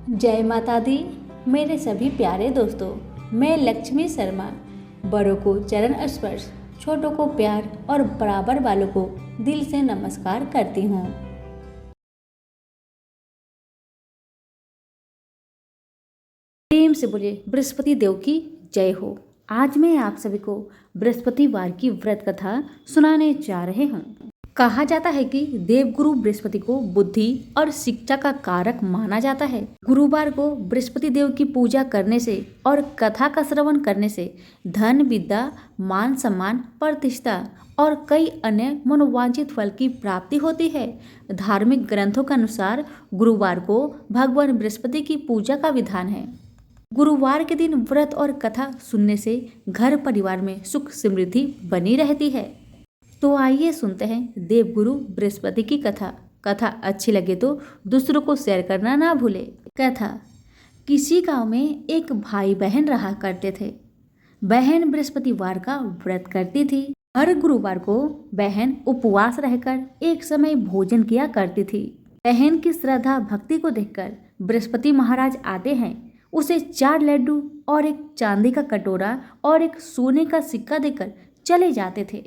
जय माता दी। मेरे सभी प्यारे दोस्तों, मैं लक्ष्मी शर्मा बड़ों को चरण स्पर्श, छोटों को प्यार और बराबर वालों को दिल से नमस्कार करती हूँ। प्रेम से बोलिए बृहस्पति देव की जय हो। आज मैं आप सभी को बृहस्पतिवार की व्रत कथा सुनाने जा रहे हूँ। कहा जाता है कि देवगुरु बृहस्पति को बुद्धि और शिक्षा का कारक माना जाता है। गुरुवार को बृहस्पति देव की पूजा करने से और कथा का श्रवण करने से धन, विद्या, मान सम्मान, प्रतिष्ठा और कई अन्य मनोवांछित फल की प्राप्ति होती है। धार्मिक ग्रंथों के अनुसार गुरुवार को भगवान बृहस्पति की पूजा का विधान है। गुरुवार के दिन व्रत और कथा सुनने से घर परिवार में सुख समृद्धि बनी रहती है। तो आइए सुनते हैं देवगुरु बृहस्पति की कथा। कथा अच्छी लगे तो दूसरों को शेयर करना ना भूले। कथा। किसी गांव में एक भाई बहन रहा करते थे। बहन बृहस्पतिवार का व्रत करती थी। हर गुरुवार को बहन उपवास रहकर एक समय भोजन किया करती थी। बहन की श्रद्धा भक्ति को देखकर बृहस्पति महाराज आते हैं। उसे 4 लड्डू और एक चांदी का कटोरा और एक सोने का सिक्का देकर चले जाते थे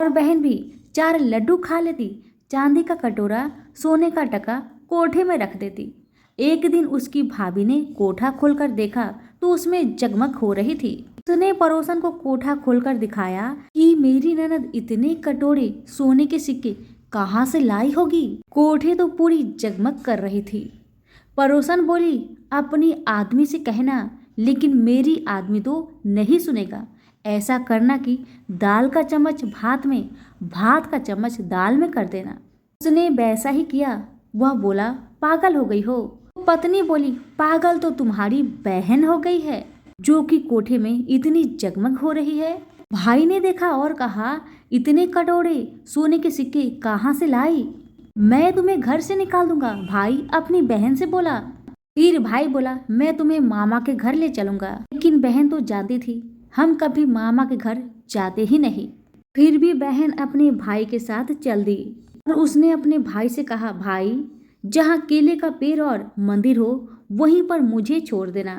और बहन भी 4 लड्डू खा लेती, चांदी का कटोरा, सोने का टका कोठे में रख देती। एक दिन उसकी भाभी ने कोठा खोलकर देखा तो उसमें जगमग हो रही थी। उसने पड़ोसन को कोठा खोलकर दिखाया कि मेरी ननद इतने कटोरे, सोने के सिक्के कहाँ से लाई होगी। कोठे तो पूरी जगमग कर रही थी। पड़ोसन बोली, अपनी आदमी से कहना, लेकिन मेरी आदमी तो नहीं सुनेगा। ऐसा करना कि दाल का चम्मच भात में, भात का चम्मच दाल में कर देना। उसने वैसा ही किया। वह बोला, पागल हो गई हो। पत्नी बोली, पागल तो तुम्हारी बहन हो गई है जो कि कोठे में इतनी जगमग हो रही है। भाई ने देखा और कहा, इतने कटोरे, सोने के सिक्के कहाँ से लाई? मैं तुम्हें घर से निकाल दूंगा। भाई अपनी बहन से बोला। फिर भाई बोला, मैं तुम्हें मामा के घर ले चलूंगा। लेकिन बहन तो जानती थी हम कभी मामा के घर जाते ही नहीं। फिर भी बहन अपने भाई के साथ चल दी और उसने अपने भाई से कहा, भाई जहाँ केले का पेड़ और मंदिर हो वहीं पर मुझे छोड़ देना।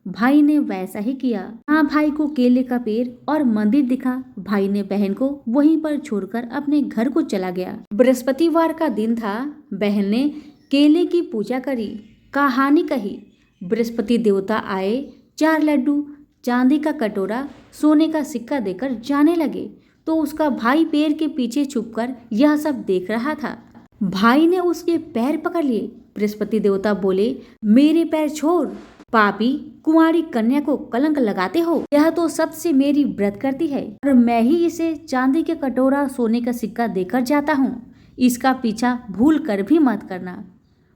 भाई ने वैसा ही किया। हाँ, भाई को केले का पेड़ और मंदिर दिखा। भाई ने बहन को वहीं पर छोड़कर अपने घर को चला गया। बृहस्पतिवार का दिन था। बहन ने केले की पूजा करी, कहानी कही। बृहस्पति देवता आए, 4 लड्डू, चांदी का कटोरा, सोने का सिक्का देकर जाने लगे तो उसका भाई पेड़ के पीछे छुपकर यह सब देख रहा था। भाई ने उसके पैर पकड़ लिए। बृहस्पति देवता बोले, मेरे पैर छोड़, पापी, कुंवारी कन्या को कलंक लगाते हो। यह तो सबसे मेरी व्रत करती है और मैं ही इसे चांदी के कटोरा, सोने का सिक्का देकर जाता हूँ। इसका पीछा भूल कर भी मत करना।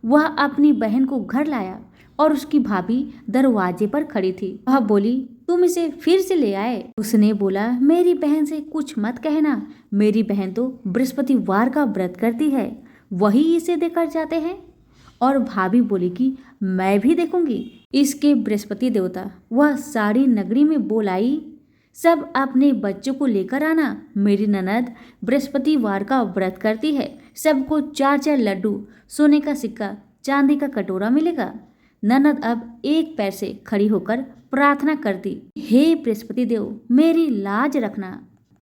वह अपनी बहन को घर लाया और उसकी भाभी दरवाजे पर खड़ी थी। वह बोली, तुम इसे फिर से ले आए? उसने बोला, मेरी बहन से कुछ मत कहना। मेरी बहन तो बृहस्पतिवार का व्रत करती है, वही इसे देकर जाते हैं। और भाभी बोली कि मैं भी देखूंगी। इसके बृहस्पति देवता वह सारी नगरी में बोल आई, सब अपने बच्चों को लेकर आना। मेरी ननद बृहस्पतिवार का व्रत करती है। सबको 4-4 लड्डू, सोने का सिक्का, चांदी का कटोरा मिलेगा। ननद अब एक पैर से खड़ी होकर प्रार्थना करती, हे बृहस्पति देव, मेरी लाज रखना।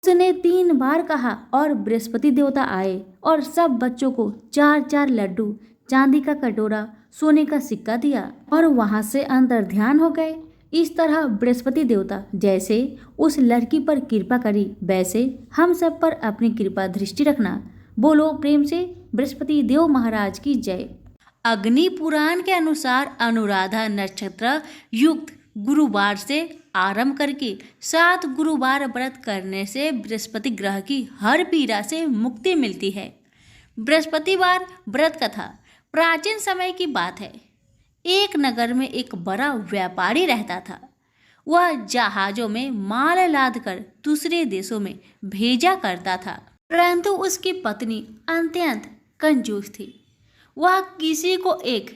उसने 3 बार कहा और बृहस्पति देवता आए और सब बच्चों को 4-4 लड्डू, चांदी का कटोरा, सोने का सिक्का दिया और वहां से अंतर ध्यान हो गए। इस तरह बृहस्पति देवता जैसे उस लड़की पर कृपा करी, वैसे हम सब पर अपनी कृपा दृष्टि रखना। बोलो प्रेम से बृहस्पति देव महाराज की जय। अग्नि पुराण के अनुसार अनुराधा नक्षत्र युक्त गुरुवार से आरंभ करके 7 गुरुवार व्रत करने से बृहस्पति ग्रह की हर पीड़ा से मुक्ति मिलती है। बृहस्पतिवार व्रत कथा। प्राचीन समय की बात है। एक नगर में एक बड़ा व्यापारी रहता था। वह जहाजों में माल लादकर दूसरे देशों में भेजा करता था, परंतु उसकी पत्नी अत्यंत कंजूस थी। वह किसी को एक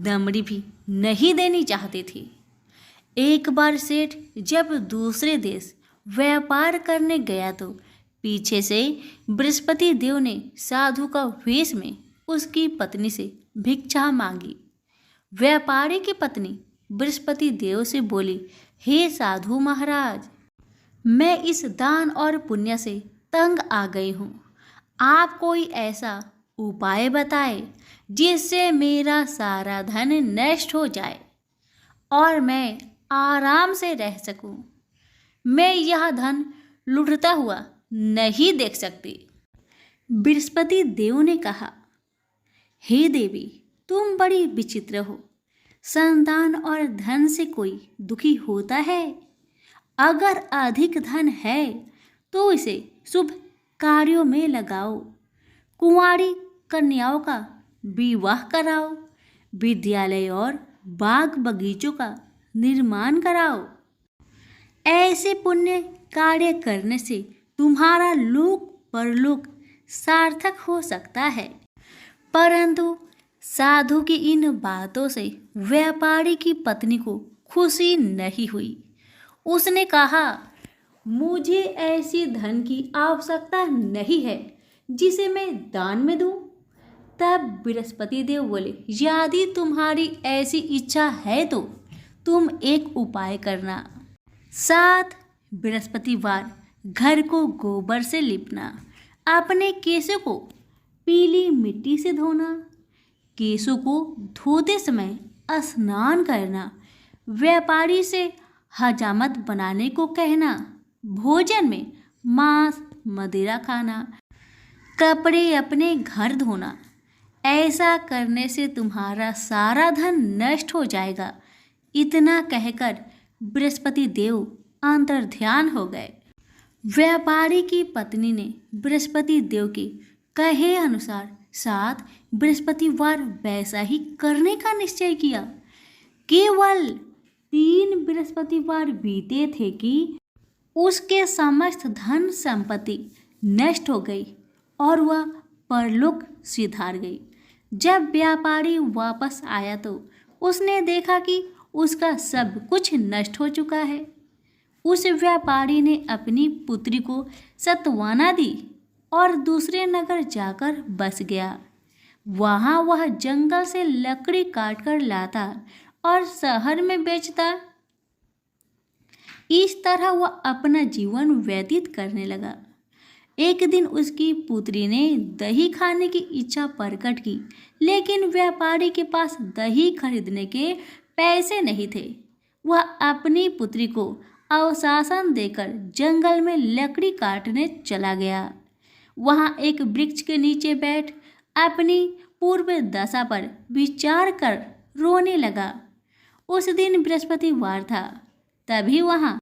दमड़ी भी नहीं देनी चाहती थी। एक बार सेठ जब दूसरे देश व्यापार करने गया तो पीछे से बृहस्पति देव ने साधु का वेश में उसकी पत्नी से भिक्षा मांगी। व्यापारी की पत्नी बृहस्पति देव से बोली, हे साधु महाराज, मैं इस दान और पुण्य से तंग आ गई हूँ। आप कोई ऐसा उपाय बताए जिससे मेरा सारा धन नष्ट हो जाए और मैं आराम से रह सकूं। मैं यह धन लुटता हुआ नहीं देख सकती। बृहस्पति देव ने कहा, हे देवी, तुम बड़ी विचित्र हो। संतान और धन से कोई दुखी होता है? अगर अधिक धन है तो इसे शुभ कार्यों में लगाओ, कुंवारी कन्याओं का विवाह कराओ, विद्यालय और बाग बगीचों का निर्माण कराओ। ऐसे पुण्य कार्य करने से तुम्हारा लोक परलोक सार्थक हो सकता है। परंतु साधु की इन बातों से व्यापारी की पत्नी को खुशी नहीं हुई। उसने कहा, मुझे ऐसी धन की आवश्यकता नहीं है जिसे मैं दान में दूं। तब बृहस्पति देव बोले, यदि तुम्हारी ऐसी इच्छा है तो तुम एक उपाय करना। 7 बृहस्पतिवार घर को गोबर से लिपना, अपने केशों को पीली मिट्टी से धोना, केशों को धोते समय स्नान करना, व्यापारी से हजामत बनाने को कहना, भोजन में मांस मदिरा खाना, कपड़े अपने घर धोना। ऐसा करने से तुम्हारा सारा धन नष्ट हो जाएगा। इतना कहकर बृहस्पति देव अंतर्ध्यान हो गए। व्यापारी की पत्नी ने बृहस्पति देव के कहे अनुसार 7 बृहस्पतिवार वैसा ही करने का निश्चय किया। केवल 3 बृहस्पतिवार बीते थे कि उसके समस्त धन संपत्ति नष्ट हो गई और वह परलोक सिधार गई। जब व्यापारी वापस आया तो उसने देखा कि उसका सब कुछ नष्ट हो चुका है। उस व्यापारी ने अपनी पुत्री को सत्वाना दी और दूसरे नगर जाकर बस गया। वहाँ वह जंगल से लकड़ी काट कर लाता और शहर में बेचता। इस तरह वह अपना जीवन व्यतीत करने लगा। एक दिन उसकी पुत्री ने दही खाने की इच्छा प्रकट की, लेकिन व्यापारी के पास दही खरीदने के पैसे नहीं थे। वह अपनी पुत्री को अवशासन देकर जंगल में लकड़ी काटने चला गया। वहाँ एक वृक्ष के नीचे बैठ अपनी पूर्व दशा पर विचार कर रोने लगा। उस दिन बृहस्पतिवार था। तभी वहाँ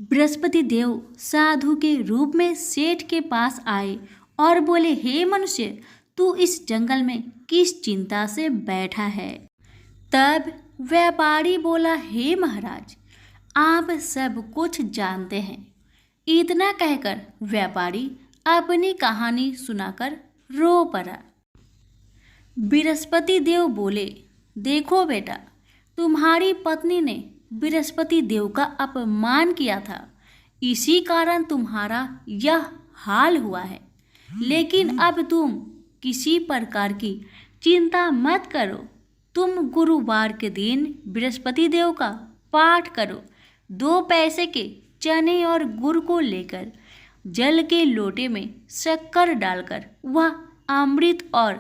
बृहस्पति देव साधु के रूप में सेठ के पास आए और बोले, हे मनुष्य, तू इस जंगल में किस चिंता से बैठा है? तब व्यापारी बोला, हे महाराज, आप सब कुछ जानते हैं। इतना कहकर व्यापारी अपनी कहानी सुनाकर रो पड़ा। बृहस्पति देव बोले, देखो बेटा, तुम्हारी पत्नी ने बृहस्पति देव का अपमान किया था, इसी कारण तुम्हारा यह हाल हुआ है। लेकिन अब तुम किसी प्रकार की चिंता मत करो। तुम गुरुवार के दिन बृहस्पति देव का पाठ करो। 2 पैसे के चने और गुड़ को लेकर जल के लोटे में शक्कर डालकर वह अमृत और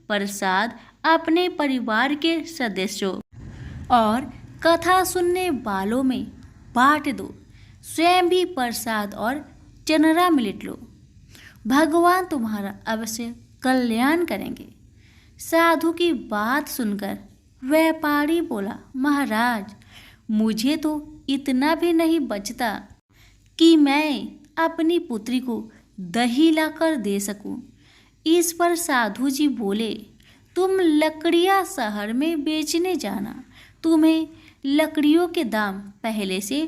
प्रसाद अपने परिवार के सदस्यों और कथा सुनने वालों में बांट दो। स्वयं भी प्रसाद और चनरा मिलट लो। भगवान तुम्हारा अवश्य कल्याण करेंगे। साधु की बात सुनकर व्यापारी बोला, महाराज, मुझे तो इतना भी नहीं बचता कि मैं अपनी पुत्री को दही लाकर दे सकूं। इस पर साधु जी बोले, तुम लकड़ियां शहर में बेचने जाना। तुम्हें लकड़ियों के दाम पहले से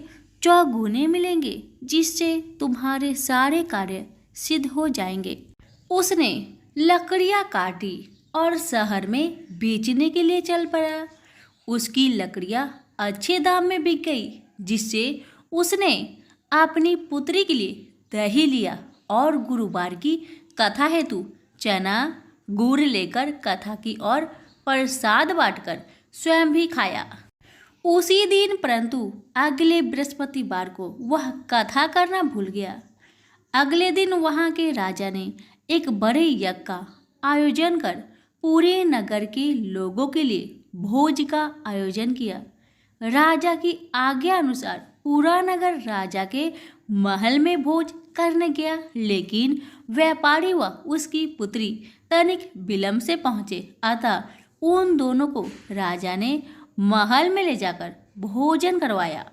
चौगुने मिलेंगे, जिससे तुम्हारे सारे कार्य सिद्ध हो जाएंगे। उसने लकड़ियां काटी और शहर में बेचने के लिए चल पड़ा। उसकी लकड़ियां अच्छे दाम में बिक गई, जिससे उसने अपनी पुत्री के लिए दही लिया और गुरुवार की कथा हेतु चना गुड़ लेकर कथा की और प्रसाद बांटकर स्वयं भी खाया। उसी दिन परंतु अगले बृहस्पतिवार को वह कथा करना भूल गया। अगले दिन वहां के राजा ने एक बड़े यज्ञ का आयोजन कर पूरे नगर के लोगों के लिए भोज का आयोजन किया। राजा की आज्ञा अनुसार पूरा नगर राजा के महल में भोज करने गया, लेकिन व्यापारी व उसकी पुत्री तनिक विलंब से पहुंचे, अतः उन दोनों को राजा ने महल में ले जाकर भोजन करवाया।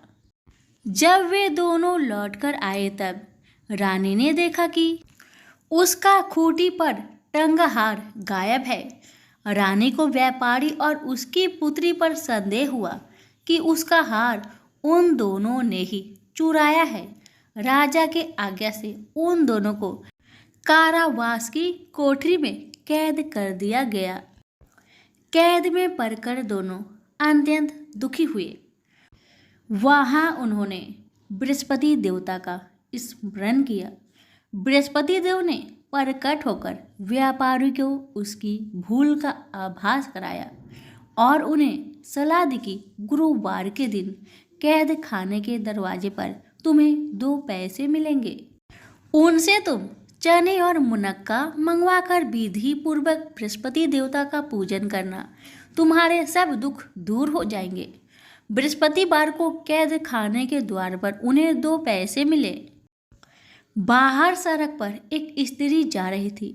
जब वे दोनों लौटकर आए तब रानी ने देखा कि उसका खूंटी पर टंगा हार गायब है। रानी को व्यापारी और उसकी पुत्री पर संदेह हुआ कि उसका हार उन दोनों ने ही चुराया है। राजा के आज्ञा से उन दोनों को कारावास की कोठरी में कैद कर दिया गया। कैद में पड़कर दोनों अत्यंत दुखी हुए। वहां उन्होंने बृहस्पति देवता का स्मरण किया। बृहस्पति देव ने प्रकट होकर व्यापारी को उसकी भूल का आभास कराया और उन्हें सलाह दी कि गुरुवार के दिन कैद खाने के दरवाजे पर तुम्हें 2 पैसे मिलेंगे। उनसे तुम चने और मुनक्का मंगवाकर विधि पूर्वक बृहस्पति देवता का पूजन करना, तुम्हारे सब दुख दूर हो जाएंगे। बृहस्पतिवार को कैद खाने के द्वार पर उन्हें 2 पैसे मिले। बाहर सड़क पर एक स्त्री जा रही थी।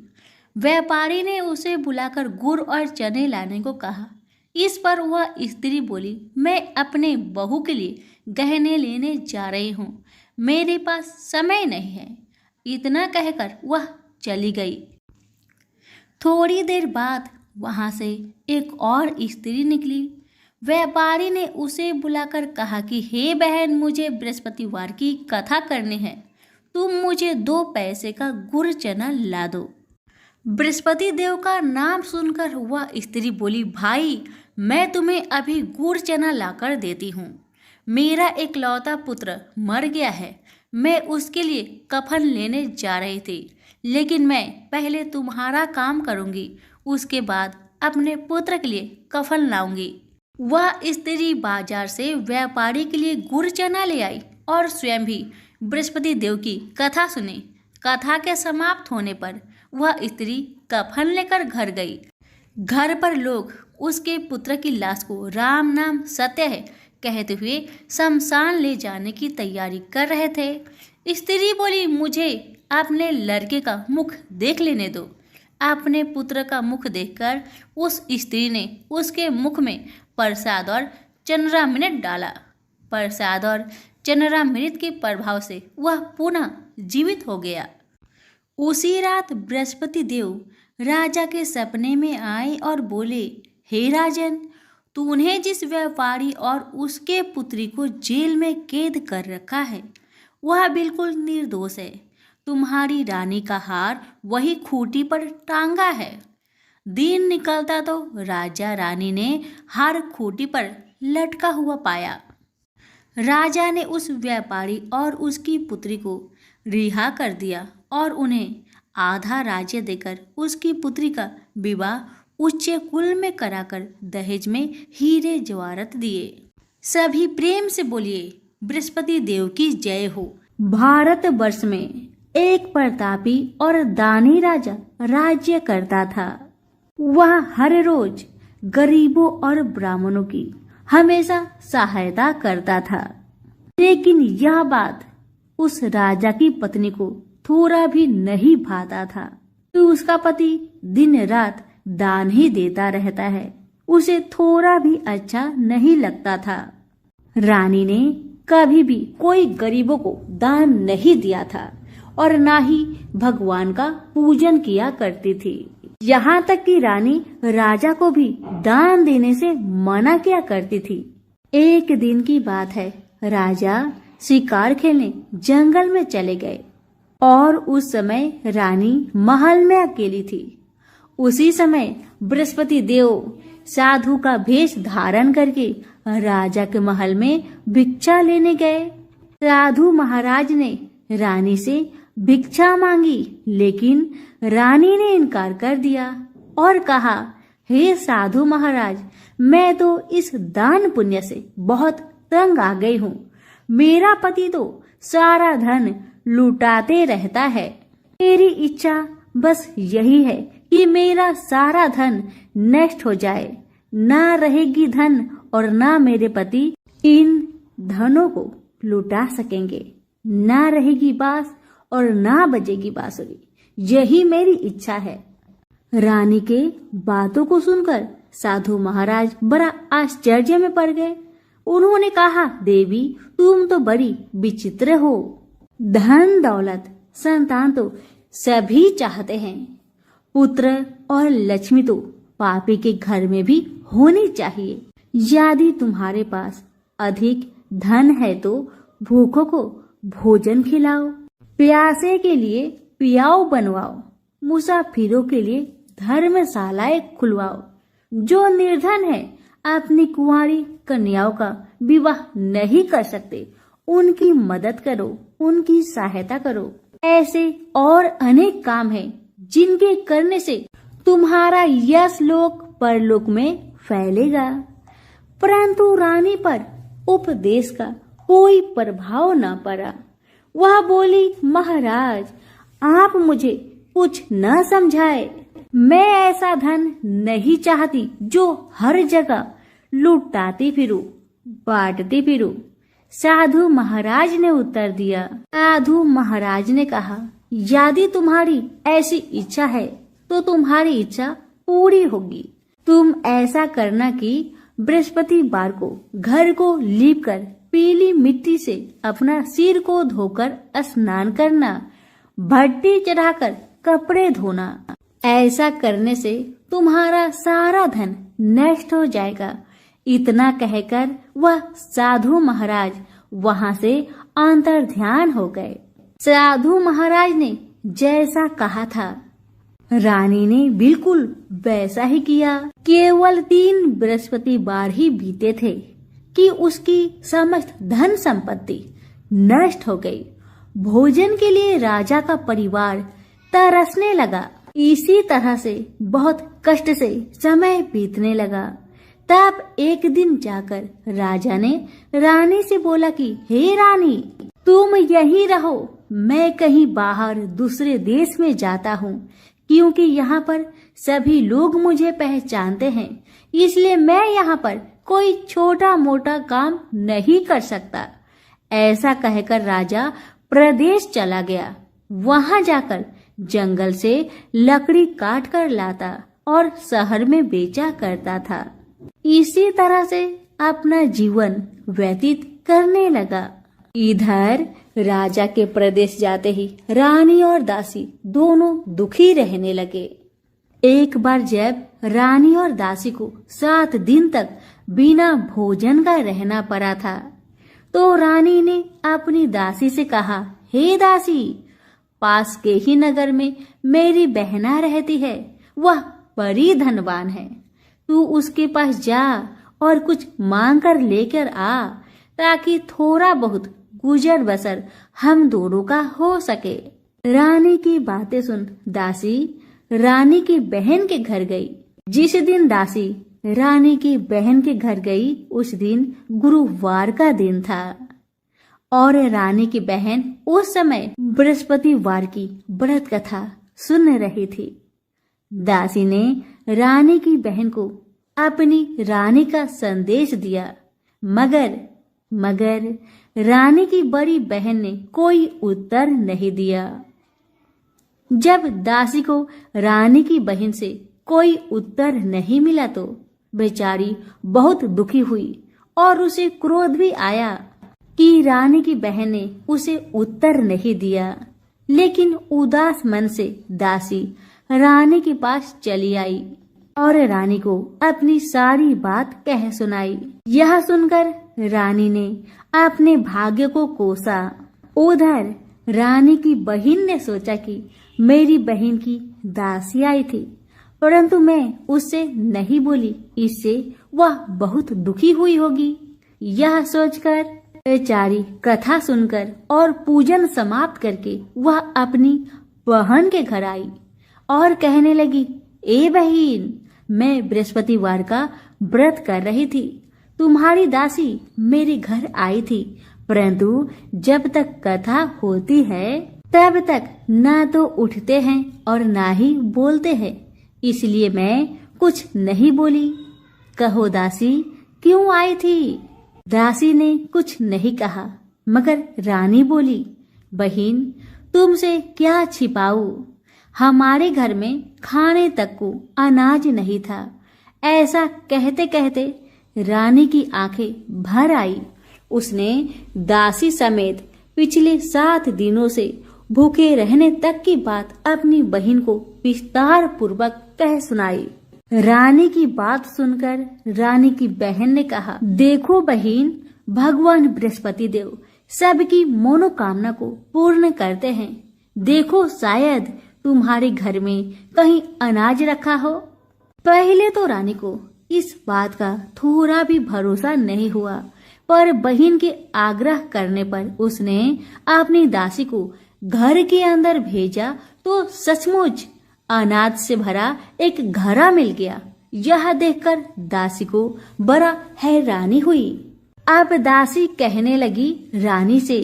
व्यापारी ने उसे बुलाकर गुड़ और चने लाने को कहा। इस पर वह स्त्री बोली, मैं अपने बहू के लिए गहने लेने जा रही हूँ, मेरे पास समय नहीं है। इतना कहकर वह चली गई। थोड़ी देर बाद वहाँ से एक और स्त्री निकली। व्यापारी ने उसे बुलाकर कहा कि हे बहन, मुझे बृहस्पतिवार की कथा करनी है, तुम मुझे 2 पैसे का गुड़ चना ला दो। बृहस्पति देव का नाम सुनकर वह स्त्री बोली, भाई मैं तुम्हें अभी गुड़ चना लाकर देती हूँ। मेरा एकलौता पुत्र मर गया है, मैं उसके लिए कफन लेने जा रही थी, लेकिन मैं पहले तुम्हारा काम करूँगी, उसके बाद अपने पुत्र के लिए कफन लाऊंगी। वह स्त्री बाजार से व्यापारी के लिए गुड़ चना ले आई और स्वयं भी बृहस्पति देव की कथा सुनी। कथा के समाप्त होने पर वह स्त्री कफन लेकर घर गई। घर पर लोग उसके पुत्र की लाश को राम नाम सत्य है कहते हुए शमशान ले जाने की तैयारी कर रहे थे। स्त्री बोली, मुझे अपने लड़के का मुख देख लेने दो। अपने पुत्र का मुख देखकर उस स्त्री ने उसके मुख में प्रसाद और चंद्रामृत डाला। प्रसाद और चंद्रामृत के प्रभाव से वह पुनः जीवित हो गया। उसी रात बृहस्पति देव राजा के सपने में आए और बोले, हे राजन, तूने जिस व्यापारी और उसके पुत्री को जेल में कैद कर रखा है वह बिल्कुल निर्दोष है। तुम्हारी रानी का हार वही खूंटी पर टांगा है। दिन निकलता तो राजा रानी ने हार खूंटी पर लटका हुआ पाया। राजा ने उस व्यापारी और उसकी पुत्री को रिहा कर दिया और उन्हें आधा राज्य देकर उसकी पुत्री का विवाह उच्च कुल में कराकर दहेज में हीरे जवाहरात दिए। सभी प्रेम से बोलिए, बृहस्पति देव की जय हो। भारत वर्ष में एक प्रतापी और दानी राजा राज्य करता था। वह हर रोज गरीबों और ब्राह्मणों की हमेशा सहायता करता था, लेकिन यह बात उस राजा की पत्नी को थोड़ा भी नहीं भाता था कि उसका पति दिन रात दान ही देता रहता है। उसे थोड़ा भी अच्छा नहीं लगता था। रानी ने कभी भी कोई गरीबों को दान नहीं दिया था और ना ही भगवान का पूजन किया करती थी। यहाँ तक कि रानी राजा को भी दान देने से मना किया करती थी। एक दिन की बात है, राजा शिकार खेलने जंगल में चले गए और उस समय रानी महल में अकेली थी। उसी समय बृहस्पति देव साधु का भेष धारण करके राजा के महल में भिक्षा लेने गए। साधु महाराज ने रानी से भिक्षा मांगी, लेकिन रानी ने इनकार कर दिया और कहा, हे साधु महाराज, मैं तो इस दान पुण्य से बहुत तंग आ गई हूँ। मेरा पति तो सारा धन लुटाते रहता है। मेरी इच्छा बस यही है कि मेरा सारा धन नष्ट हो जाए। ना रहेगी धन और ना मेरे पति इन धनों को लुटा सकेंगे। ना रहेगी बांस और ना बजेगी बांसुरी। यही मेरी इच्छा है। रानी के बातों को सुनकर साधु महाराज बड़ा आश्चर्य में पड़ गए। उन्होंने कहा, देवी तुम तो बड़ी विचित्र हो। धन दौलत संतान तो सभी चाहते हैं। पुत्र और लक्ष्मी तो पापी के घर में भी होनी चाहिए। यदि तुम्हारे पास अधिक धन है तो भूखों को भोजन खिलाओ, प्यासे के लिए पियाओ बनवाओ, मुसाफिरों के लिए धर्मशालाएं खुलवाओ। जो निर्धन है अपनी कुंवारी कन्याओं का विवाह नहीं कर सकते, उनकी मदद करो, उनकी सहायता करो। ऐसे और अनेक काम हैं जिनके करने से तुम्हारा यश लोक परलोक में फैलेगा। परंतु रानी पर उपदेश का कोई प्रभाव न पड़ा। वह बोली, महाराज आप मुझे कुछ न समझाए। मैं ऐसा धन नहीं चाहती जो हर जगह लुटाती फिरूं, बांटती फिरूं। साधु महाराज ने उत्तर दिया। साधु महाराज ने कहा, यदि तुम्हारी ऐसी इच्छा है तो तुम्हारी इच्छा पूरी होगी। तुम ऐसा करना कि बृहस्पतिवार को घर को लीप कर पीली मिट्टी से अपना सिर को धोकर स्नान करना, भट्टी चढ़ाकर कपड़े धोना। ऐसा करने से तुम्हारा सारा धन नष्ट हो जाएगा। इतना कहकर वह साधु महाराज वहां से अंतर ध्यान हो गए। साधु महाराज ने जैसा कहा था रानी ने बिल्कुल वैसा ही किया। केवल 3 बृहस्पतिवार ही बीते थे कि उसकी समस्त धन संपत्ति नष्ट हो गई। भोजन के लिए राजा का परिवार तरसने लगा। इसी तरह से बहुत कष्ट से समय बीतने लगा। तब एक दिन जाकर राजा ने रानी से बोला कि हे रानी, तुम यहीं रहो, मैं कहीं बाहर दूसरे देश में जाता हूँ, क्योंकि यहाँ पर सभी लोग मुझे पहचानते हैं। इसलिए मैं यहाँ पर कोई छोटा मोटा काम नहीं कर सकता। ऐसा कहकर राजा प्रदेश चला गया। वहां जाकर जंगल से लकड़ी काट कर लाता और शहर में बेचा करता था। इसी तरह से अपना जीवन व्यतीत करने लगा। इधर राजा के प्रदेश जाते ही रानी और दासी दोनों दुखी रहने लगे। एक बार जब रानी और दासी को 7 दिन तक बिना भोजन का रहना पड़ा था, तो रानी ने अपनी दासी से कहा, हे दासी, पास के ही नगर में मेरी बहना रहती है। वह बड़ी धनवान है। तू उसके पास जा और कुछ मांग कर लेकर आ, ताकि थोड़ा बहुत गुजर बसर हम दोनों का हो सके। रानी की बातें सुन दासी रानी की बहन के घर गई। जिस दिन दासी रानी की बहन के घर गई, उस दिन गुरुवार का दिन था और रानी की बहन उस समय बृहस्पतिवार की व्रत कथा सुन रही थी। दासी ने रानी की बहन को अपनी रानी का संदेश दिया, मगर रानी की बड़ी बहन ने कोई उत्तर नहीं दिया। जब दासी को रानी की बहन से कोई उत्तर नहीं मिला तो बेचारी बहुत दुखी हुई और उसे क्रोध भी आया कि रानी की बहन ने उसे उत्तर नहीं दिया। लेकिन उदास मन से दासी रानी के पास चली आई और रानी को अपनी सारी बात कह सुनाई। यह सुनकर रानी ने अपने भाग्य को कोसा। उधर रानी की बहन ने सोचा कि मेरी बहन की दासी आई थी, परंतु मैं उससे नहीं बोली, इससे वह बहुत दुखी हुई होगी। यह सोचकर बेचारी कथा सुनकर और पूजन समाप्त करके वह अपनी बहन के घर आई और कहने लगी, ए बहन, मैं बृहस्पतिवार का व्रत कर रही थी। तुम्हारी दासी मेरे घर आई थी, परंतु जब तक कथा होती है तब तक ना तो उठते हैं और ना ही बोलते हैं, इसलिए मैं कुछ नहीं बोली। कहो दासी, क्यों आई थी? दासी ने कुछ नहीं कहा, मगर रानी बोली, बहन तुमसे क्या छिपाऊं, हमारे घर में खाने तक को अनाज नहीं था। ऐसा कहते कहते रानी की आंखें भर आई। उसने दासी समेत पिछले 7 दिनों से भूखे रहने तक की बात अपनी बहन को विस्तार पूर्वक कह सुनाई। रानी की बात सुनकर रानी की बहन ने कहा, देखो बहन, भगवान बृहस्पति देव सबकी मनोकामना को पूर्ण करते हैं। देखो शायद तुम्हारे घर में कहीं अनाज रखा हो। पहले तो रानी को इस बात का थोड़ा भी भरोसा नहीं हुआ, पर बहन के आग्रह करने पर उसने अपनी दासी को घर के अंदर भेजा तो सचमुच अनाज से भरा एक घड़ा मिल गया। यह देखकर दासी को बड़ा हैरानी हुई। अब दासी कहने लगी रानी से,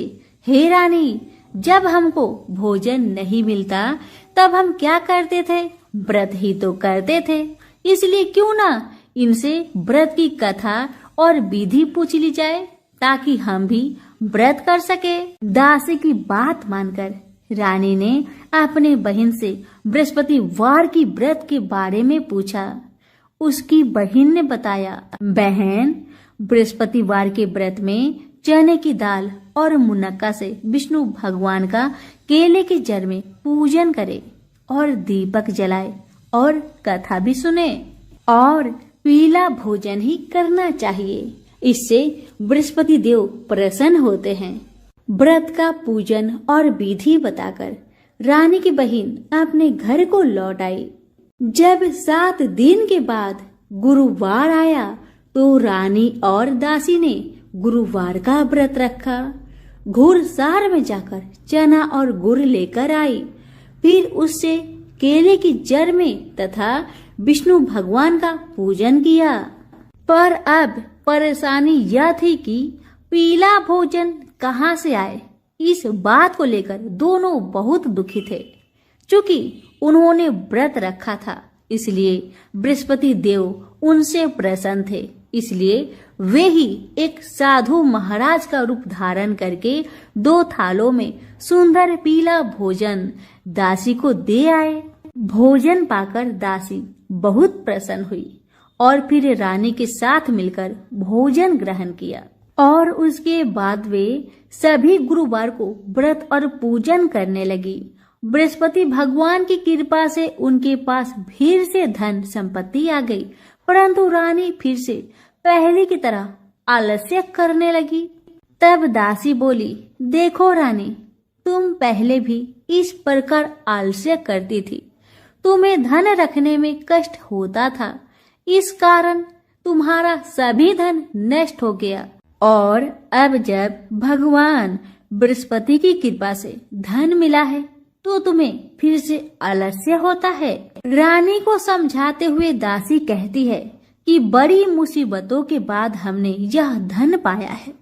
हे रानी, जब हमको भोजन नहीं मिलता तब हम क्या करते थे? व्रत ही तो करते थे। इसलिए क्यों ना इनसे व्रत की कथा और विधि पूछ ली जाए, ताकि हम भी व्रत कर सके। दासी की बात मानकर रानी ने अपने बहन से बृहस्पतिवार की व्रत के बारे में पूछा। उसकी बहन ने बताया, बहन, बृहस्पतिवार के व्रत में चने की दाल और मुनक्का से विष्णु भगवान का केले के जड़ में पूजन करे और दीपक जलाए और कथा भी सुने और पीला भोजन ही करना चाहिए। इससे बृहस्पति देव प्रसन्न होते हैं। व्रत का पूजन और विधि बताकर रानी की बहन अपने घर को लौट आई। जब 7 दिन के बाद गुरुवार आया तो रानी और दासी ने गुरुवार का व्रत रखा। घुड़सार में जाकर चना और गुड़ लेकर आई, फिर उससे केले की जड़ में तथा विष्णु भगवान का पूजन किया। पर अब परेशानी यह थी कि पीला भोजन कहाँ से आए। इस बात को लेकर दोनों बहुत दुखी थे। चूंकि उन्होंने व्रत रखा था, इसलिए बृहस्पति देव उनसे प्रसन्न थे। इसलिए वे ही एक साधु महाराज का रूप धारण करके 2 थालों में सुंदर पीला भोजन दासी को दे आए। भोजन पाकर दासी बहुत प्रसन्न हुई और फिर रानी के साथ मिलकर भोजन ग्रहण किया और उसके बाद वे सभी गुरुवार को व्रत और पूजन करने लगी। बृहस्पति भगवान की कृपा से उनके पास फिर से धन संपत्ति आ गई, परंतु रानी फिर से पहले की तरह आलस्य करने लगी। तब दासी बोली, देखो रानी, तुम पहले भी इस प्रकार आलस्य करती थी। तुम्हें धन रखने में कष्ट होता था, इस कारण तुम्हारा सभी धन नष्ट हो गया और अब जब भगवान बृहस्पति की कृपा से धन मिला है तो तुम्हें फिर से आलस्य होता है। रानी को समझाते हुए दासी कहती है कि बड़ी मुसीबतों के बाद हमने यह धन पाया है।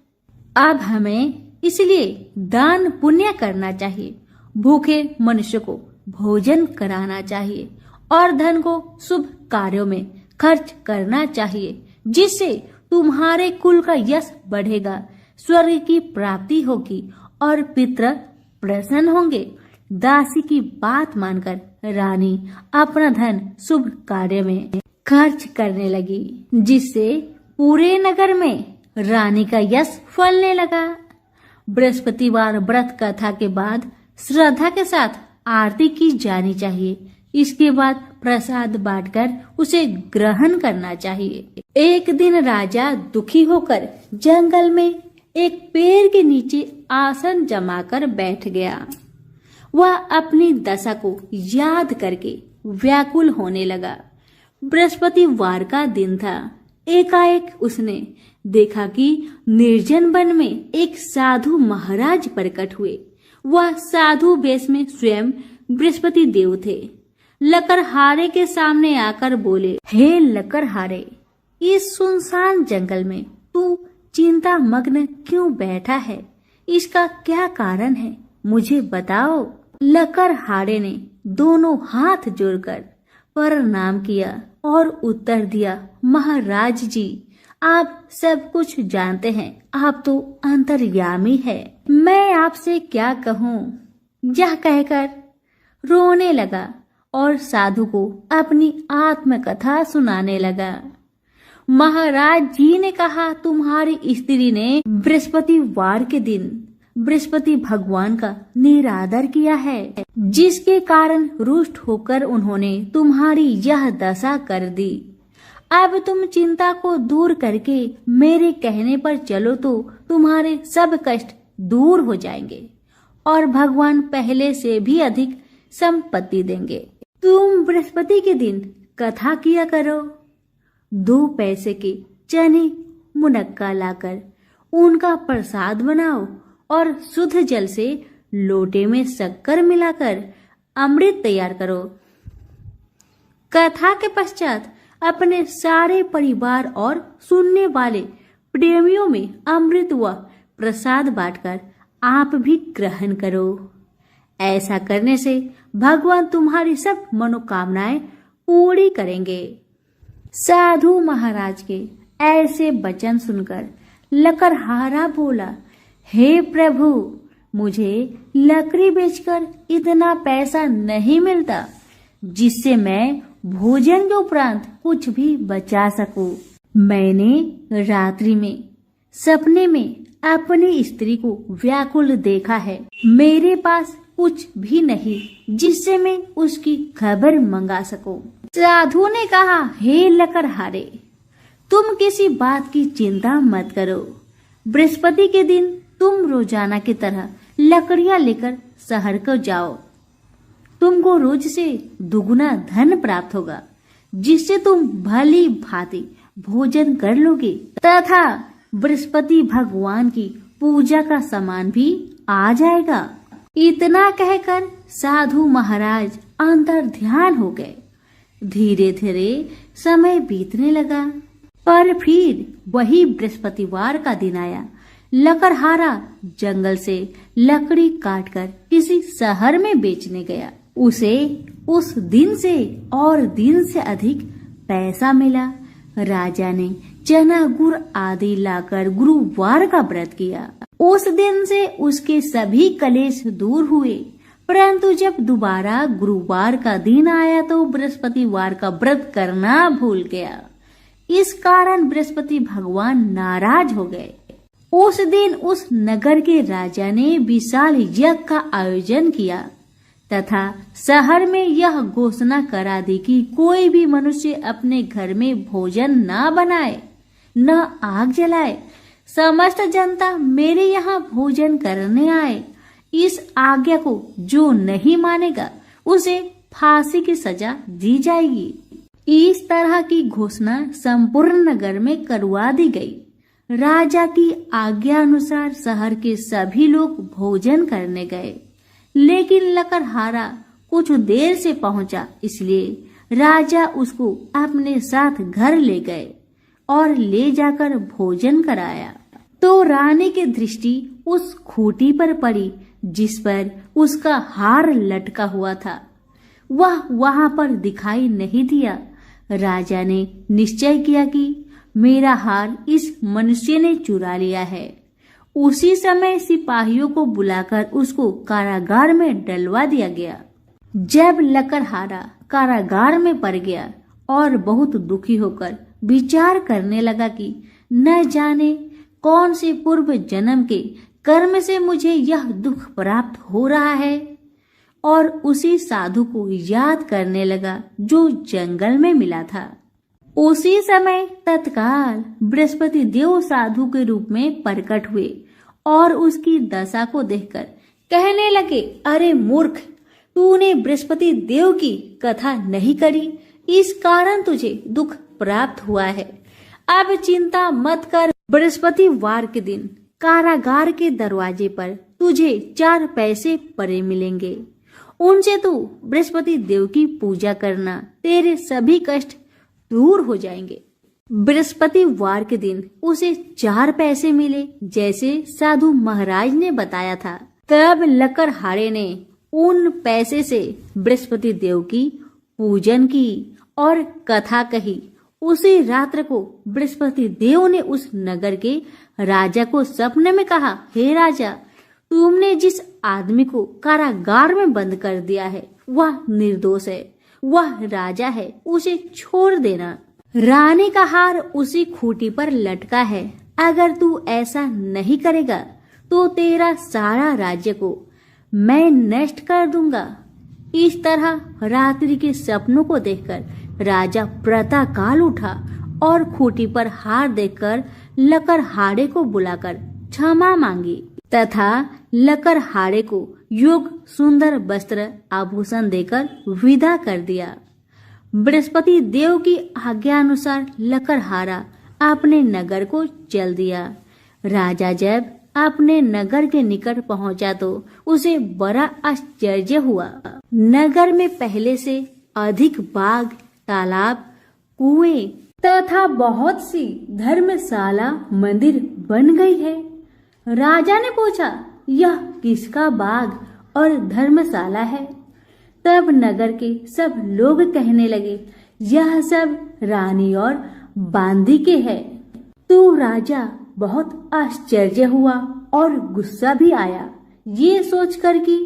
अब हमें इसलिए दान पुण्य करना चाहिए, भूखे मनुष्य को भोजन कराना चाहिए और धन को शुभ कार्यों में खर्च करना चाहिए, जिससे तुम्हारे कुल का यश बढ़ेगा, स्वर्ग की प्राप्ति होगी और पितर प्रसन्न होंगे। दासी की बात मानकर रानी अपना धन शुभ कार्य में खर्च करने लगी, जिससे पूरे नगर में रानी का यश फलने लगा। बृहस्पतिवार व्रत कथा के बाद श्रद्धा के साथ आरती की जानी चाहिए। इसके बाद प्रसाद बांटकर उसे ग्रहण करना चाहिए। एक दिन राजा दुखी होकर जंगल में एक पेड़ के नीचे आसन जमाकर बैठ गया। वह अपनी दशा को याद करके व्याकुल होने लगा। बृहस्पतिवार का दिन था। एकाएक उसने देखा कि निर्जन वन में एक साधु महाराज प्रकट हुए। वह साधु वेश में स्वयं बृहस्पति देव थे। लकड़हारे के सामने आकर बोले, हे लकड़हारे, इस सुनसान जंगल में तू चिंता मग्न क्यों बैठा है? इसका क्या कारण है, मुझे बताओ। लकड़हारे ने दोनों हाथ जोड़कर प्रणाम किया और उत्तर दिया, महाराज जी, आप सब कुछ जानते हैं, आप तो अंतर्यामी है, मैं आपसे क्या कहूँ। यह कहकर रोने लगा और साधु को अपनी आत्मकथा सुनाने लगा। महाराज जी ने कहा, तुम्हारी स्त्री ने बृहस्पतिवार के दिन बृहस्पति भगवान का निरादर किया है, जिसके कारण रुष्ट होकर उन्होंने तुम्हारी यह दशा कर दी। अब तुम चिंता को दूर करके मेरे कहने पर चलो तो तुम्हारे सब कष्ट दूर हो जाएंगे और भगवान पहले से भी अधिक संपत्ति देंगे। तुम बृहस्पति के दिन कथा किया करो। 2 पैसे के चने मुनक्का लाकर उनका प्रसाद बनाओ और शुद्ध जल से लोटे में शक्कर मिलाकर अमृत तैयार करो। कथा के पश्चात अपने सारे परिवार और सुनने वाले प्रेमियों में अमृत व प्रसाद बांटकर आप भी ग्रहण करो। ऐसा करने से भगवान तुम्हारी सब मनोकामनाएं पूरी करेंगे। साधु महाराज के ऐसे वचन सुनकर लकड़हारा बोला, हे प्रभु, मुझे लकड़ी बेचकर इतना पैसा नहीं मिलता जिससे मैं भोजन के उपरांत कुछ भी बचा सकूं। मैंने रात्रि में सपने में अपनी स्त्री को व्याकुल देखा है। मेरे पास कुछ भी नहीं जिससे मैं उसकी खबर मंगा सकूं। साधु ने कहा, हे लकड़हारे, तुम किसी बात की चिंता मत करो। बृहस्पति के दिन तुम रोजाना की तरह लकड़ियां लेकर शहर को जाओ। तुमको रोज से दुगुना धन प्राप्त होगा, जिससे तुम भली भांति भोजन कर लोगे तथा बृहस्पति भगवान की पूजा का सामान भी आ जाएगा। इतना कहकर साधु महाराज अंतर ध्यान हो गए। धीरे धीरे समय बीतने लगा, पर फिर वही बृहस्पतिवार का दिन आया। लकड़हारा जंगल से लकड़ी काटकर किसी शहर में बेचने गया। उसे उस दिन से और दिन से अधिक पैसा मिला। राजा ने चना गुड़ आदि लाकर गुरुवार का व्रत किया। उस दिन से उसके सभी कलेश दूर हुए। परंतु जब दोबारा गुरुवार का दिन आया तो बृहस्पतिवार का व्रत करना भूल गया। इस कारण बृहस्पति भगवान नाराज हो गए। उस दिन उस नगर के राजा ने विशाल यज्ञ का आयोजन किया तथा शहर में यह घोषणा करा दी कि कोई भी मनुष्य अपने घर में भोजन न बनाए, न आग जलाए। समस्त जनता मेरे यहाँ भोजन करने आए। इस आज्ञा को जो नहीं मानेगा उसे फांसी की सजा दी जाएगी। इस तरह की घोषणा संपूर्ण नगर में करवा दी गई। राजा की आज्ञा अनुसार शहर के सभी लोग भोजन करने गए, लेकिन लकड़हारा कुछ देर से पहुंचा, इसलिए राजा उसको अपने साथ घर ले गए और ले जाकर भोजन कराया। तो रानी की दृष्टि उस खूंटी पर पड़ी जिस पर उसका हार लटका हुआ था। वह वहां पर दिखाई नहीं दिया। राजा ने निश्चय किया कि मेरा हार इस मनुष्य ने चुरा लिया है। उसी समय सिपाहियों को बुलाकर उसको कारागार में डलवा दिया गया। जब लकड़हारा कारागार में पड़ गया और बहुत दुखी होकर विचार करने लगा कि न जाने कौन से पूर्व जन्म के कर्म से मुझे यह दुख प्राप्त हो रहा है, और उसी साधु को याद करने लगा जो जंगल में मिला था। उसी समय तत्काल बृहस्पति देव साधु के रूप में प्रकट हुए और उसकी दशा को देखकर कहने लगे, अरे मूर्ख, तूने बृहस्पति देव की कथा नहीं करी, इस कारण तुझे दुख प्राप्त हुआ है। अब चिंता मत कर। बृहस्पतिवार के दिन कारागार के दरवाजे पर तुझे 4 पैसे पड़े मिलेंगे। उनसे तू बृहस्पति देव की पूजा करना, तेरे सभी कष्ट दूर हो जाएंगे। बृहस्पतिवार के दिन उसे 4 पैसे मिले, जैसे साधु महाराज ने बताया था। तब लकड़हारे ने उन पैसे से बृहस्पति देव की पूजन की और कथा कही। उसी रात्र को बृहस्पति देव ने उस नगर के राजा को सपने में कहा, हे राजा, तुमने जिस आदमी को कारागार में बंद कर दिया है वह निर्दोष है, वह राजा है, उसे छोड़ देना। रानी का हार उसी खूंटी पर लटका है, अगर तू ऐसा नहीं करेगा तो तेरा सारा राज्य को मैं नष्ट कर दूंगा। इस तरह रात्रि के सपनों को देखकर राजा प्रातःकाल उठा और खूंटी पर हार देखकर लकड़हारे को बुलाकर क्षमा मांगी तथा लकड़हारे को योग्य सुंदर वस्त्र आभूषण देकर विदा कर दिया। बृहस्पति देव की आज्ञा अनुसार लकड़हारा अपने नगर को चल दिया। राजा जब अपने नगर के निकट पहुंचा तो उसे बड़ा आश्चर्य हुआ। नगर में पहले से अधिक बाग, तालाब, कुएं तथा बहुत सी धर्मशाला, मंदिर बन गई है। राजा ने पूछा, यह किसका बाग और धर्मशाला है? तब नगर के सब लोग कहने लगे, यह सब रानी और बांदी के है। तो राजा बहुत आश्चर्य हुआ और गुस्सा भी आया, ये सोचकर कि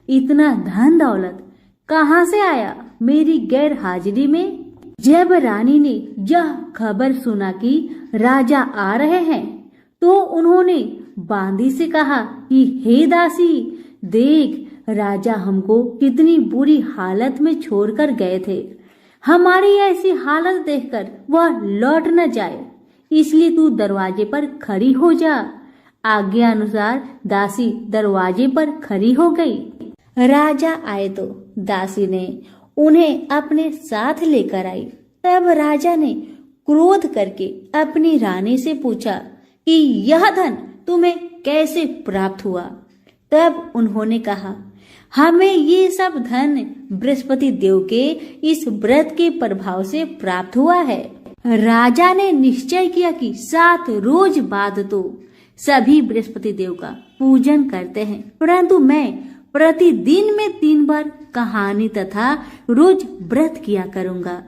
इतना धन दौलत कहाँ से आया मेरी गैर हाजिरी में। जब रानी ने यह खबर सुना कि राजा आ रहे हैं तो उन्होंने बांदी से कहा कि हे दासी, देख राजा हमको कितनी बुरी हालत में छोड़कर गए थे। हमारी ऐसी हालत देखकर वह लौट न जाए, इसलिए तू दरवाजे पर खड़ी हो जा। आज्ञा अनुसार दासी दरवाजे पर खड़ी हो गई। राजा आए तो दासी ने उन्हें अपने साथ लेकर आई। तब राजा ने क्रोध करके अपनी रानी से पूछा कि यह धन तुम्हें कैसे प्राप्त हुआ? तब उन्होंने कहा, हमें ये सब धन बृहस्पति देव के इस व्रत के प्रभाव से प्राप्त हुआ है। राजा ने निश्चय किया कि 7 रोज बाद तो सभी बृहस्पति देव का पूजन करते हैं, परंतु मैं प्रतिदिन में 3 बार कहानी तथा रोज व्रत किया करूंगा।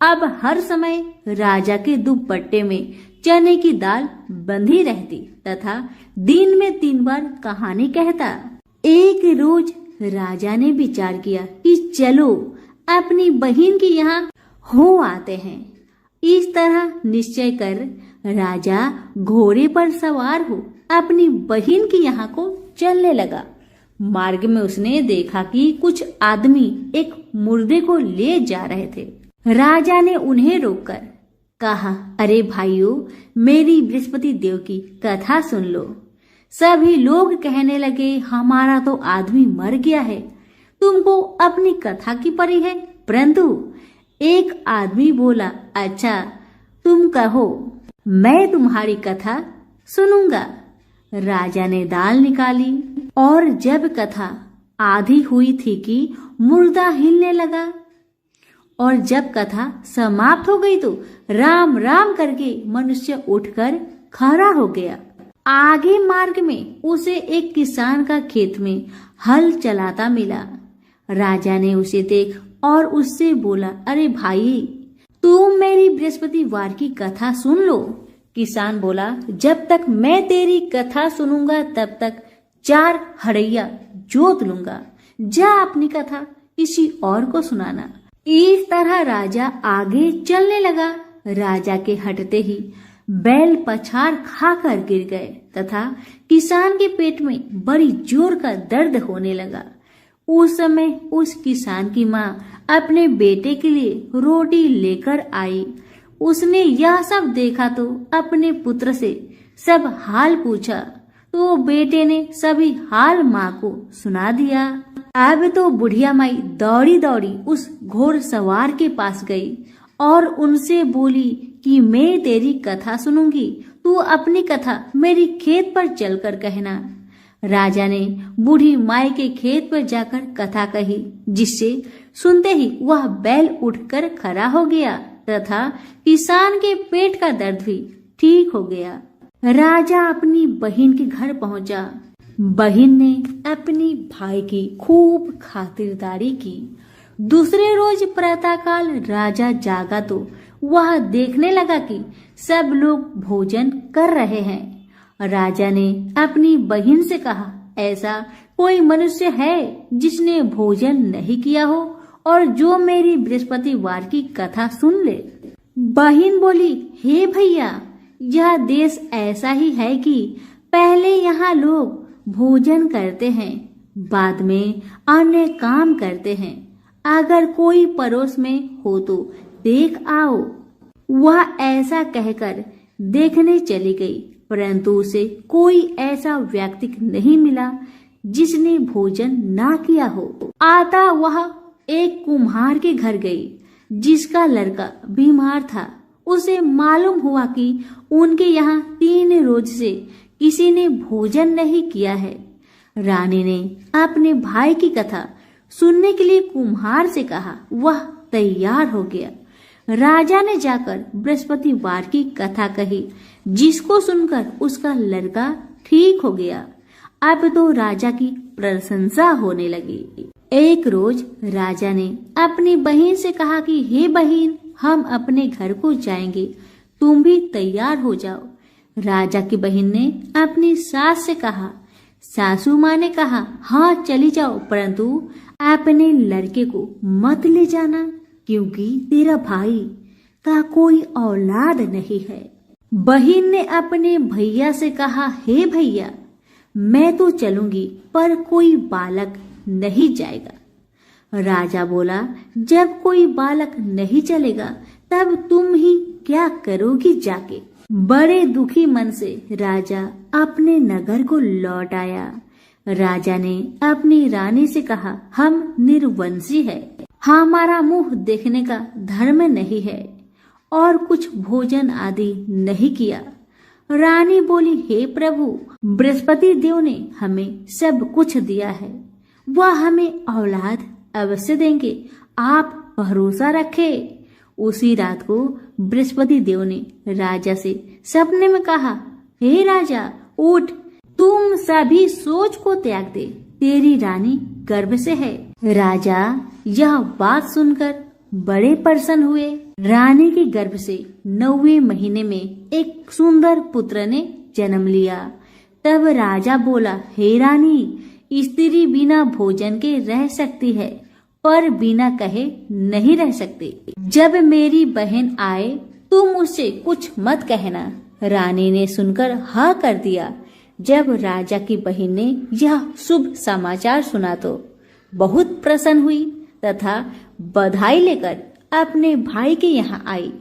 अब हर समय राजा के दुपट्टे में चने की दाल बंधी रहती तथा दिन में 3 बार कहानी कहता। एक रोज राजा ने विचार किया कि चलो अपनी बहन के यहाँ हो आते हैं। इस तरह निश्चय कर राजा घोड़े पर सवार हो अपनी बहन के यहाँ को चलने लगा। मार्ग में उसने देखा कि कुछ आदमी एक मुर्दे को ले जा रहे थे। राजा ने उन्हें रोककर कहा, अरे भाइयों, मेरी बृहस्पति देव की कथा सुन लो। सभी लोग कहने लगे, हमारा तो आदमी मर गया है, तुमको अपनी कथा की पड़ी है। परंतु एक आदमी बोला, अच्छा तुम कहो, मैं तुम्हारी कथा सुनूंगा। राजा ने दाल निकाली और जब कथा आधी हुई थी कि मुर्दा हिलने लगा और जब कथा समाप्त हो गई तो राम राम करके मनुष्य उठकर खड़ा हो गया। आगे मार्ग में उसे एक किसान का खेत में हल चलाता मिला। राजा ने उसे देख और उससे बोला, अरे भाई, तुम मेरी बृहस्पतिवार की कथा सुन लो। किसान बोला, जब तक मैं तेरी कथा सुनूंगा तब तक 4 हड़ैया जोत लूंगा। जा अपनी कथा किसी और को सुनाना। इस तरह राजा आगे चलने लगा। राजा के हटते ही बैल पछाड़ खाकर गिर गए तथा किसान के पेट में बड़ी जोर का दर्द होने लगा। उस समय उस किसान की माँ अपने बेटे के लिए रोटी लेकर आई। उसने यह सब देखा तो अपने पुत्र से सब हाल पूछा, तो बेटे ने सभी हाल माँ को सुना दिया। अब तो बुढ़िया माई दौड़ी दौड़ी उस घोड़ सवार के पास गई और उनसे बोली कि मैं तेरी कथा सुनूंगी, तू अपनी कथा मेरी खेत पर चलकर कहना। राजा ने बूढ़ी माई के खेत पर जाकर कथा कही, जिससे सुनते ही वह बैल उठकर खड़ा हो गया तथा किसान के पेट का दर्द भी ठीक हो गया। राजा अपनी बहन के घर पहुंचा। बहन ने अपनी भाई की खूब खातिरदारी की। दूसरे रोज प्रातःकाल राजा जागा तो वह देखने लगा कि सब लोग भोजन कर रहे हैं। राजा ने अपनी बहन से कहा, ऐसा कोई मनुष्य है जिसने भोजन नहीं किया हो और जो मेरी बृहस्पतिवार की कथा सुन ले। बहन बोली, हे भैया, यह देश ऐसा ही है कि पहले यहाँ लोग भोजन करते हैं, बाद में अन्य काम करते हैं। अगर कोई पड़ोस में हो तो देख आओ। वह ऐसा कहकर देखने चली गई, परंतु उसे कोई ऐसा व्यक्ति नहीं मिला जिसने भोजन ना किया हो। आता वह एक कुम्हार के घर गई जिसका लड़का बीमार था। उसे मालूम हुआ कि उनके यहाँ 3 रोज से किसी ने भोजन नहीं किया है। रानी ने अपने भाई की कथा सुनने के लिए कुम्हार से कहा। वह तैयार हो गया। राजा ने जाकर बृहस्पतिवार की कथा कही, जिसको सुनकर उसका लड़का ठीक हो गया। अब तो राजा की प्रशंसा होने लगी। एक रोज राजा ने अपनी बहन से कहा कि हे बहन, हम अपने घर को जाएंगे, तुम भी तैयार हो जाओ। राजा की बहन ने अपनी सास से कहा। सासू माँ ने कहा, हाँ चली जाओ, परंतु अपने लड़के को मत ले जाना, क्योंकि तेरा भाई का कोई औलाद नहीं है। बहन ने अपने भैया से कहा, हे भैया, मैं तो चलूंगी, पर कोई बालक नहीं जाएगा। राजा बोला, जब कोई बालक नहीं चलेगा तब तुम ही क्या करोगी जाके। बड़े दुखी मन से राजा अपने नगर को लौट आया। राजा ने अपनी रानी से कहा, हम निर्वंशी है, हमारा मुंह देखने का धर्म नहीं है और कुछ भोजन आदि नहीं किया। रानी बोली, हे प्रभु, बृहस्पति देव ने हमें सब कुछ दिया है, वह हमें औलाद अवश्य देंगे, आप भरोसा रखें। उसी रात को बृहस्पति देव ने राजा से सपने में कहा, हे राजा, उठ, तुम सभी सोच को त्याग दे, तेरी रानी गर्भ से है। राजा यह बात सुनकर बड़े प्रसन्न हुए। रानी के गर्भ से 9वें महीने में एक सुंदर पुत्र ने जन्म लिया। तब राजा बोला, हे रानी, स्त्री बिना भोजन के रह सकती है, पर बिना कहे नहीं रह सकती। जब मेरी बहन आए तुम उससे कुछ मत कहना। रानी ने सुनकर हाँ कर दिया। जब राजा की बहन ने यह शुभ समाचार सुना तो बहुत प्रसन्न हुई तथा बधाई लेकर अपने भाई के यहाँ आई।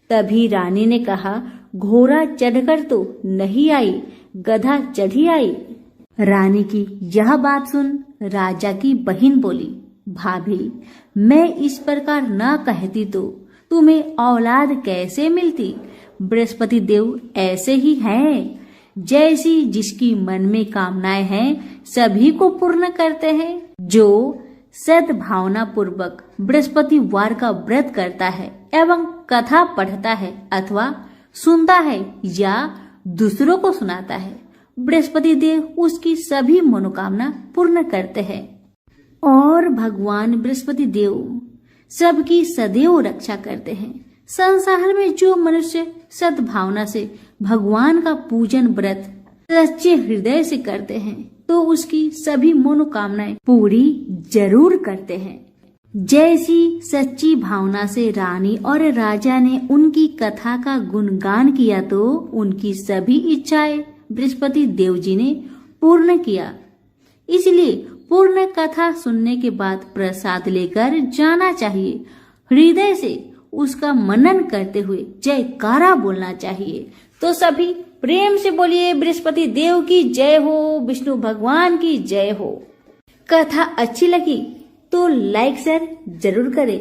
तभी रानी ने कहा, घोड़ा चढ़कर तो नहीं आई, गधा चढ़ी आई। रानी की यह बात सुन राजा की बहन बोली, भाभी, मैं इस प्रकार न कहती तो तुम्हें औलाद कैसे मिलती। बृहस्पति देव ऐसे ही हैं, जैसी जिसकी मन में कामनाएं हैं सभी को पूर्ण करते हैं। जो सद्भावना पूर्वक बृहस्पतिवार का व्रत करता है एवं कथा पढ़ता है अथवा सुनता है या दूसरों को सुनाता है, बृहस्पति देव उसकी सभी मनोकामना पूर्ण करते हैं और भगवान बृहस्पति देव सबकी सदैव रक्षा करते हैं। संसार में जो मनुष्य सद्भावना से भगवान का पूजन व्रत सच्चे हृदय से करते हैं तो उसकी सभी मनोकामनाएं पूरी जरूर करते हैं। जैसी सच्ची भावना से रानी और राजा ने उनकी कथा का गुणगान किया तो उनकी सभी इच्छाएं बृहस्पति देव जी ने पूर्ण किया। इसलिए पूर्ण कथा सुनने के बाद प्रसाद लेकर जाना चाहिए। हृदय से उसका मनन करते हुए जयकारा बोलना चाहिए। तो सभी प्रेम से बोलिए, बृहस्पति देव की जय हो, विष्णु भगवान की जय हो। कथा अच्छी लगी तो लाइक शेयर जरूर करें।